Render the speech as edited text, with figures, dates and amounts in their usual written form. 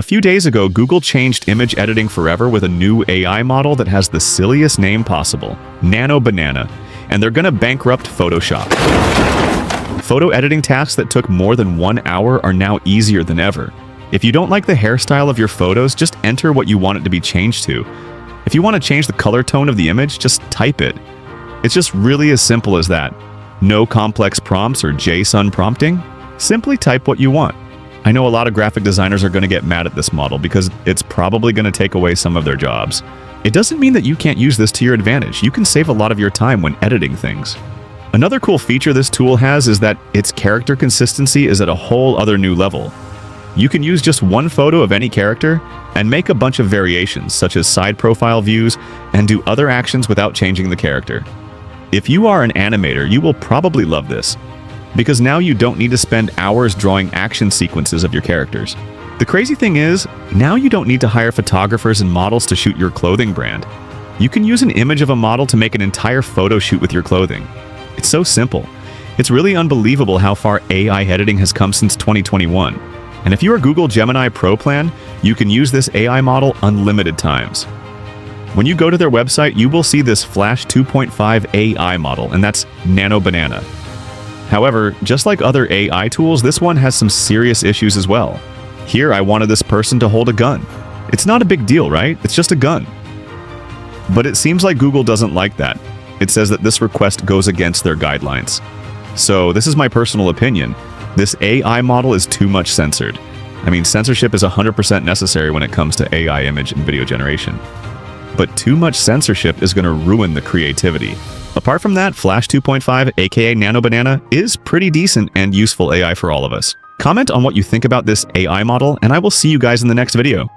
few days ago, Google changed image editing forever with a new AI model that has the silliest name possible, Nano Banana, and they're gonna bankrupt Photoshop. Photo editing tasks that took more than 1 hour are now easier than ever. If you don't like the hairstyle of your photos, just enter what you want it to be changed to. If you want to change the color tone of the image, just type it. It's just really as simple as that. No complex prompts or JSON prompting. Simply type what you want. I know a lot of graphic designers are going to get mad at this model because it's probably going to take away some of their jobs. It doesn't mean that you can't use this to your advantage. You can save a lot of your time when editing things. Another cool feature this tool has is that its character consistency is at a whole other new level. You can use just one photo of any character and make a bunch of variations, such as side profile views, and do other actions without changing the character. If you are an animator, you will probably love this, because now you don't need to spend hours drawing action sequences of your characters. The crazy thing is, now you don't need to hire photographers and models to shoot your clothing brand. You can use an image of a model to make an entire photo shoot with your clothing. It's so simple. It's really unbelievable how far AI editing has come since 2021. And if you're a Google Gemini Pro plan, you can use this AI model unlimited times. When you go to their website, you will see this Flash 2.5 AI model, and that's Nano Banana. However, just like other AI tools, this one has some serious issues as well. Here, I wanted this person to hold a gun. It's not a big deal, right? It's just a gun. But it seems like Google doesn't like that. It says that this request goes against their guidelines. So this is my personal opinion. This AI model is too much censored. I mean, censorship is 100% necessary when it comes to AI image and video generation. But too much censorship is going to ruin the creativity. Apart from that, Flash 2.5, aka Nano Banana, is pretty decent and useful AI for all of us. Comment on what you think about this AI model, and I will see you guys in the next video.